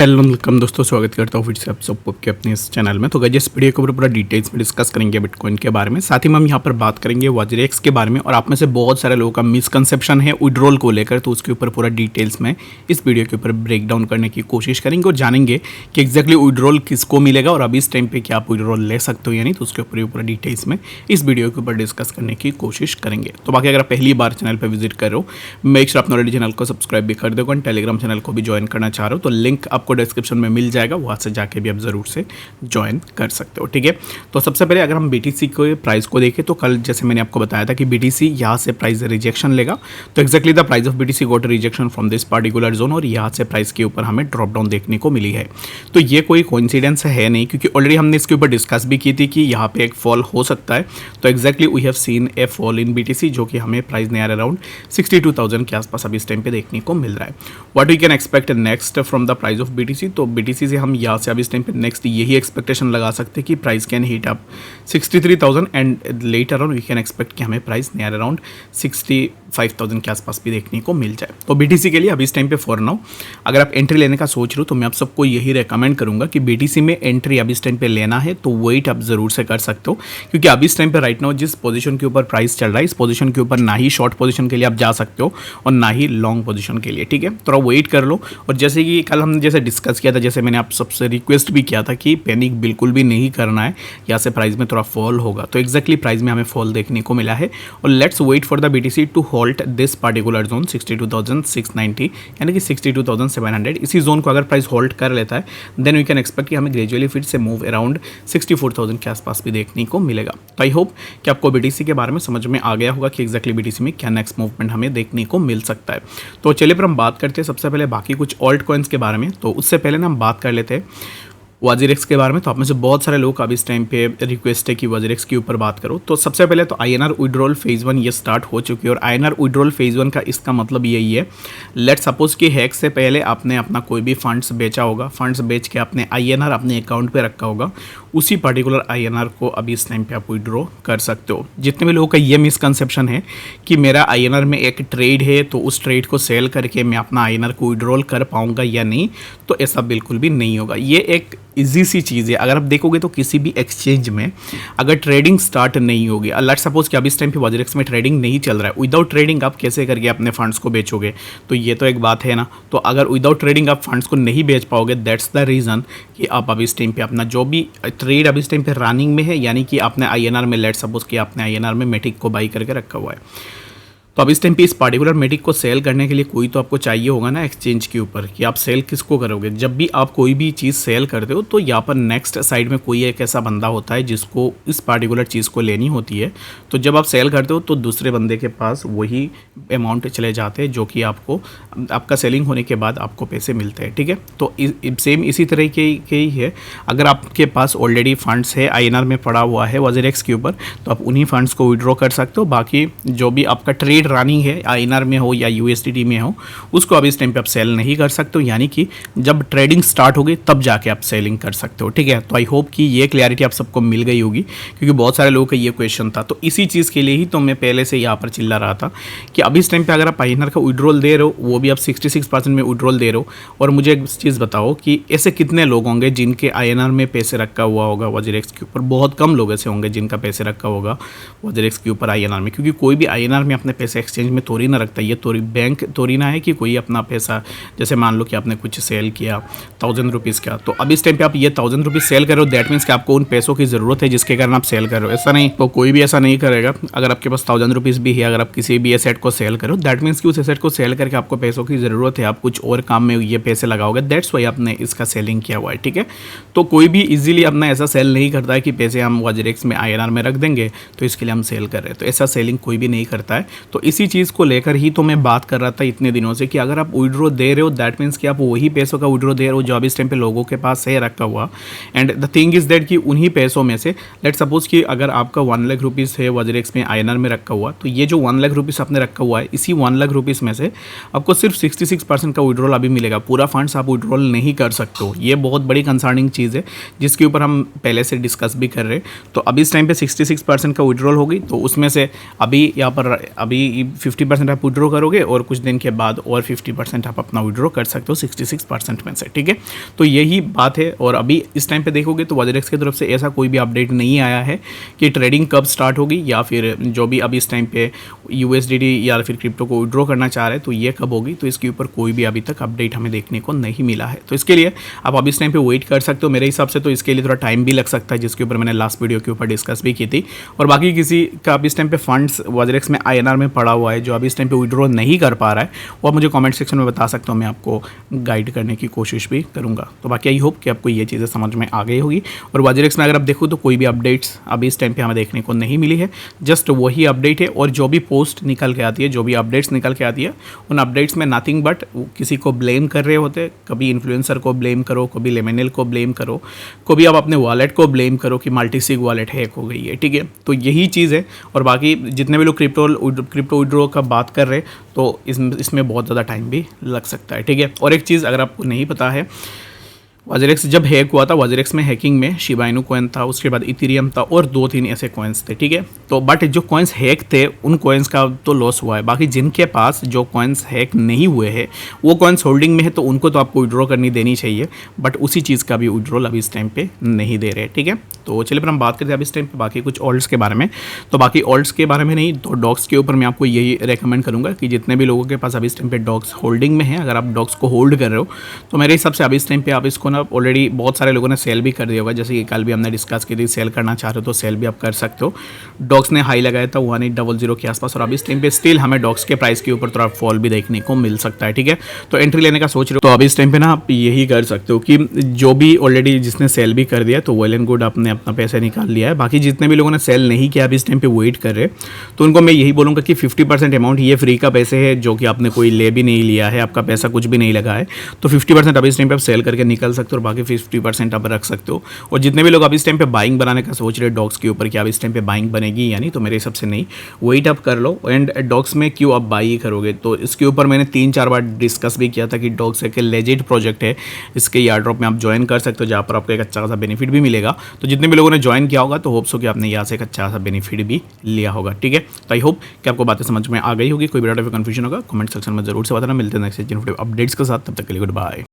Hello welcome दोस्तों, स्वागत करता हूँ फिर से आप सबको के अपने इस चैनल में। तो गाइस इस वीडियो के ऊपर पूरा डिटेल्स में डिस्कस करेंगे बिटकॉइन के बारे में। साथ ही में हम यहाँ पर बात करेंगे वज्रेक्स के बारे में। और आप में से बहुत सारे लोगों का मिसकंसेप्शन है विड्रॉल को लेकर, तो उसके ऊपर पूरा डिटेल्स में इस वीडियो के ऊपर ब्रेक डाउन करने की कोशिश करेंगे और जानेंगे कि एक्जैक्टली विड्रॉल किसको मिलेगा और अभी इस टाइम पर क्या आप विड्रॉल ले सकते हो या नहीं। तो उसके ऊपर पूरा डिटेल्स में इस वीडियो के ऊपर डिस्कस करने की कोशिश करेंगे। तो बाकी अगर आप पहली बार चैनल पर विजिट कर रहे हो, मेक श्योर आप ऑलरेडी चैनल को सब्सक्राइब भी कर दोगे। टेलीग्राम चैनल को भी ज्वाइन करना चाह रहे हो तो लिंक आपको डिस्क्रिप्शन में मिल जाएगा, वहाँ से जाके भी आप ज़रूर से ज्वाइन कर सकते हो। ठीक है, तो सबसे पहले अगर हम बीटीसी के प्राइस को देखें तो कल जैसे मैंने आपको बताया था कि बीटीसी यहाँ से प्राइस रिजेक्शन लेगा। तो exactly the price of BTC got rejection from this particular zone और यहाँ से प्राइस के ऊपर हमें ड्रॉप डाउन देखने को मिली है। तो ये कोई कोइंसिडेंस है नहीं, क्योंकि ऑलरेडी हमने इसके ऊपर डिस्कस भी की थी कि यहाँ पे एक फॉल हो सकता है। तो exactly we have seen a fall in BTC, जो कि हमें प्राइस नियर अराउंड 62,000 के आसपास अभी इस टाइम पे देखने को मिल रहा है। What we can expect next from the price of BTC. तो बीटीसी से हम यहाँ से अभी इस टाइम पे नेक्स्ट यही एक्सपेक्टेशन लगा सकते हैं कि price can hit up 63,000 and later on we can expect कि हमें प्राइस नियर अराउंड 65,000 के आसपास भी देखने को मिल जाए। तो बीटीसी के लिए अभी इस टाइम पे फॉर नाउ अगर आप एंट्री लेने का सोच रहे हो तो मैं आप सबको यही रेकमेंड करूंगा कि बीटीसी में एंट्री अभी इस टाइम पे लेना है तो वेट आप जरूर से कर सकते हो, क्योंकि अभी इस टाइम पे राइट नाउ जिस पोजीशन के ऊपर प्राइस चल रहा है इस पोजीशन के ऊपर ना ही शॉर्ट पोजीशन के लिए आप जा सकते हो और ना ही लॉन्ग पोजीशन के लिए। ठीक है, थोड़ा वेट कर लो। और जैसे कि कल हमने जैसे डिस्कस किया था, जैसे मैंने आप सबसे रिक्वेस्ट भी किया था कि पैनिक बिल्कुल भी नहीं करना है, यहाँ से प्राइस में थोड़ा फॉल होगा। तो एक्जैक्टली प्राइस में हमें फॉल देखने को मिला है और let's wait for the BTC to hold this particular zone 62,690 यानी कि 62,700। इसी जोन को अगर प्राइस होल्ड कर लेता है देन वी कैन एक्सपेक्ट कि हमें ग्रेजुअली फिर से मूव अराउंड 64,000 के आसपास भी देखने को मिलेगा। तो आई होप कि आपको बीटीसी के बारे में समझ में आ गया होगा कि एक्जैक्टली बीटीसी में क्या नेक्स्ट मूवमेंट हमें देखने को मिल सकता है। तो चलिए फिर हम बात करते हैं सबसे पहले बाकी कुछ ऑल्ट कॉइन्स के बारे में। तो उससे पहले ना हम बात कर लेते हैं वज्रेक्स के बारे में। तो आप में से बहुत सारे लोग अब इस टाइम पे रिक्वेस्ट है कि वज्रेक्स के ऊपर बात करो। तो सबसे पहले तो आईएनआर विड्रॉल फेज़ 1 ये स्टार्ट हो चुकी है और आईएनआर विड्रॉल फेज़ 1 का इसका मतलब यही है, लेट्स सपोज कि हैक से पहले आपने अपना कोई भी फंड्स बेचा होगा, फंड्स बेच के आपने आईएनआर अपने अकाउंट पे रखा होगा, उसी पर्टिकुलर आईएनआर को अभी इस टाइम पे आप विड्रॉ कर सकते हो। जितने भी लोगों का ये मिसकंसेप्शन है कि मेरा आईएनआर में एक ट्रेड है तो उस ट्रेड को सेल करके मैं अपना आईएनआर को विड्रॉल कर पाऊंगा या नहीं, तो ऐसा बिल्कुल भी नहीं होगा। ये एक ईजी सी चीज़ है। अगर आप देखोगे तो किसी भी एक्सचेंज में अगर ट्रेडिंग स्टार्ट नहीं होगी, लेट्स सपोज कि अभी इस टाइम पे वज्रेक्स में ट्रेडिंग नहीं चल रहा है, विदाउट ट्रेडिंग आप कैसे करके अपने फंड्स को बेचोगे? तो ये तो एक बात है ना। तो अगर विदाउट ट्रेडिंग आप फंड्स को नहीं बेच पाओगे, दैट्स द रीज़न कि आप अभी इस टाइम पे अपना जो भी ट्रेड अभी इस टाइम पे रनिंग में है, यानी कि आपने आईएनआर में लेट्स सपोज कि आपने आईएनआर में मेटिक को बाई करके रखा हुआ है, तो अब इस टाइम पे इस पार्टिकुलर मेटिक को सेल करने के लिए कोई तो आपको चाहिए होगा ना एक्सचेंज के ऊपर कि आप सेल किसको करोगे। जब भी आप कोई भी चीज़ सेल करते हो तो यहाँ पर नेक्स्ट साइड में कोई एक ऐसा बंदा होता है जिसको इस पार्टिकुलर चीज़ को लेनी होती है। तो जब आप सेल करते हो तो दूसरे बंदे के पास वही अमाउंट चले जाते हैं जो कि आपको आपका सेलिंग होने के बाद आपको पैसे मिलते हैं। ठीक है, तो सेम इसी तरह के ही है। अगर आपके पास ऑलरेडी फंड्स है आईएनआर में पड़ा हुआ है वज्रेक्स के ऊपर, तो आप उन्हीं फंड्स को विड्रॉ कर सकते हो। बाकी जो भी आपका ट्रेड रनिंग है आईएनआर में हो या यूएसडीटी में हो, उसको अभी इस टाइम पे आप सेल नहीं कर सकते हो, यानी कि जब ट्रेडिंग स्टार्ट होगी तब जाके आप सेलिंग कर सकते हो। ठीक है, तो आई होप कि ये क्लैरिटी आप सबको मिल गई होगी, क्योंकि बहुत सारे लोगों का ये क्वेश्चन था। तो इसी चीज़ के लिए ही तो मैं पहले से यहाँ पर चिल्ला रहा था कि अभी इस टाइम पे अगर आप आईएनआर का विड्रॉल दे रहे हो, वो भी आप 66% में विड्रॉल दे रहे हो। और मुझे एक चीज़ बताओ कि ऐसे कितने लोग होंगे जिनके आईएनआर में पैसे रखा हुआ होगा वज्रेक्स के ऊपर? बहुत कम लोग ऐसे होंगे जिनका पैसे रखा होगा वज्रेक्स के ऊपर आईएनआर में, क्योंकि कोई भी आईएनआर में अपने पैसे एक्सचेंज में थोड़ी ना रखता है। ये थोड़ी बैंक थोड़ी ना है कि कोई अपना पैसा, जैसे मान लो कि आपने कुछ सेल किया 1,000 रुपीज़ का, तो अब इस टाइम पे आप ये 1,000 रुपीज़ सेल कर रहे हो, दैट मीन्स कि आपको उन पैसों की ज़रूरत है जिसके कारण आप सेल कर रहे हो। ऐसा नहीं, तो कोई भी ऐसा नहीं करेगा। अगर आपके पास 1,000 रुपीज़ भी है, अगर आप किसी भी एसेट को सेल करो, दैट मीन्स कि उस एसेट को सेल करके आपको पैसों की ज़रूरत है, आप कुछ और काम में ये पैसे लगाओगे, दैट्स वाई आपने इसका सेलिंग किया हुआ है। ठीक है, तो कोई भी इजीली अपना ऐसा सेल नहीं करता है कि पैसे हम वज्रेक्स में आईएनआर में रख देंगे तो इसके लिए हम सेल कर रहे हैं। तो ऐसा सेलिंग कोई भी नहीं करता है। तो इसी चीज़ को लेकर ही तो मैं बात कर रहा था इतने दिनों से कि अगर आप विड्रॉ दे रहे हो दैट मीन्स कि आप वही पैसों का विड्रॉ दे रहे हो जो अभी इस टाइम पे लोगों के पास है रखा हुआ। And the thing is that कि उन्हीं पैसों में से लेट सपोज कि अगर आपका 1 लाख रुपीज़ है वज्रेक्स में आईएनआर में रखा हुआ, तो ये जो 1 लाख रुपीज़ आपने रखा हुआ है, इसी 1 लाख रुपीज़ में से आपको सिर्फ 66% का विड्रॉल अभी मिलेगा। पूरा फंड्स आप विड्रॉल नहीं कर सकते हो। ये बहुत बड़ी कंसर्निंग चीज़ है जिसके ऊपर हम पहले से डिस्कस भी कर रहे हैं। तो अभी इस टाइम पे 66% का विड्रॉल होगी, तो उसमें से अभी यहाँ पर अभी कि 50% आप विड्रॉ करोगे और कुछ दिन के बाद और 50% आप अपना विड्रॉ कर सकते हो 66% में से, ठीक है। तो यही बात है। और अभी इस टाइम पे देखोगे तो वॉजरेक्स की तरफ से ऐसा कोई भी अपडेट नहीं आया है कि ट्रेडिंग कब स्टार्ट होगी, या फिर जो भी अभी इस टाइम पे USDT या फिर क्रिप्टो को विड्रॉ करना चाह रहे हैं तो ये कब होगी, तो इसके ऊपर कोई भी अभी तक अपडेट हमें देखने को नहीं मिला है। तो इसके लिए आप अभी इस टाइम पे वेट कर सकते हो मेरे हिसाब से। तो इसके लिए थोड़ा टाइम भी लग सकता है, जिसके ऊपर मैंने लास्ट वीडियो के ऊपर डिस्कस भी की थी। और बाकी किसी का अभी इस टाइम पे फंड्स वॉजरेक्स में INR में पड़ा हुआ है जो अभी इस टाइम पे विड्रॉ नहीं कर पा रहा है, वो आप मुझे कमेंट सेक्शन में बता सकते हो, मैं आपको गाइड करने की कोशिश भी करूँगा। तो बाकी आई होप कि आपको ये चीज़ें समझ में आ गई होगी। और वॉजरेक्स में अगर आप देखो तो कोई भी अपडेट्स अभी इस टाइम पे हमें देखने को नहीं मिली है, जस्ट वही अपडेट है। और जो भी पोस्ट निकल के आती है, जो भी अपडेट्स निकल के आती है, उन अपडेट्स में नथिंग बट किसी को ब्लेम कर रहे होते। कभी इन्फ्लुएंसर को ब्लेम करो, कभी लेमिनेल को ब्लेम करो, कभी आप अपने वॉलेट को ब्लेम करो कि मल्टीसिग वॉलेट हैक हो गई है, ठीक है। तो यही चीज़ है। और बाकी जितने भी लोग क्रिप्टो विड्रॉ का बात कर रहे हैं तो इसमें बहुत ज़्यादा टाइम भी लग सकता है, ठीक है। और एक चीज़ अगर आपको नहीं पता है, वॉजरेक्स जब हैक हुआ था, वॉजरेक्स में हैकिंग में शिबा इनू कॉइन था, उसके बाद इथेरियम था और 2-3 ऐसे कॉइन्स थे, ठीक है। तो बट जो कॉइन्स हैक थे उन कॉइन्स का तो लॉस हुआ है। बाकी जिनके पास जो कॉइन्स हैक नहीं हुए हैं वो कॉइन्स होल्डिंग में है, तो उनको तो आपको विड्रॉ करनी देनी चाहिए, बट उसी चीज़ का भी विड्रॉल अभी इस टाइम पे नहीं दे रहे, ठीक है। तो चलिए फिर हम बात करते हैं अभी इस टाइम पे बाकी कुछ ऑल्ट्स के बारे में। तो बाकी ऑल्ट्स के बारे में नहीं, तो डॉक्स के ऊपर मैं आपको यही रेकमेंड करूँगा कि जितने भी लोगों के पास अभी इस टाइम पे डॉक्स होल्डिंग में है, अगर आप डॉक्स को होल्ड कर रहे हो तो मेरे हिसाब से अभी इस टाइम पे आप इसको ना ऑलरेडी बहुत सारे लोगों ने सेल भी कर दिया होगा। जैसे कि कल भी हमने डिस्कस की थी, सेल करना चाह रहे हो तो सेल भी आप कर सकते हो। डॉक्स ने हाई लगाया था 1800 के आसपास, और अभी इस टाइम पे स्टिल हमें डॉक्स के प्राइस के ऊपर थोड़ा फॉल भी देखने को मिल सकता है, ठीक है। तो एंट्री लेने का सोच रहे हो तो अभी इस टाइम पे ना आप यही कर सकते हो कि जो भी ऑलरेडी जिसने सेल भी कर दिया तो वेल एंड गुड, आपने अपना पैसा निकाल लिया है। बाकी जितने भी लोगों ने सेल नहीं किया अभी इस टाइम पे वेट कर रहे तो उनको मैं यही बोलूँगा कि 50% अमाउंट ये फ्री का पैसे है जो कि आपने कोई ले भी नहीं लिया है, आपका पैसा कुछ भी नहीं लगा है। तो 50% अभी इस टाइम पे आप सेल करके निकल सकते हो और बाकी 50% आप रख सकते हो। और जितने भी लोग अभी इस टाइम पे बाइंग बनाने का सोच रहे हैं डॉग्स के ऊपर कि अब इस टाइम पे बाइंग बनेगी या नहीं, तो मेरे हिसाब से नहीं, वेट अप कर लो। एंड डॉग्स में क्यों आप बाई करोगे, तो इसके ऊपर मैंने 3-4 बार डिस्कस भी किया था कि डॉग्स एक लेजिट प्रोजेक्ट है, इसके यार ड्रॉप में आप ज्वाइन कर सकते हो जहाँ पर आपको एक अच्छा खासा बेनिफिट भी मिलेगा। तो जितने भी लोगों ने ज्वाइन किया होगा तो होप्स हो कि आपने यहाँ से एक अच्छा खासा बेनिफिट भी लिया होगा, ठीक है। तो आई होप कि आपको बातें समझ में आ गई होगी। कोई भी डाउट या कंफ्यूजन होगा कमेंट सेक्शन में जरूर से बताना। मिलते हैं नेक्स्ट अपडेट्स के साथ, तब तक के लिए गुड बाय।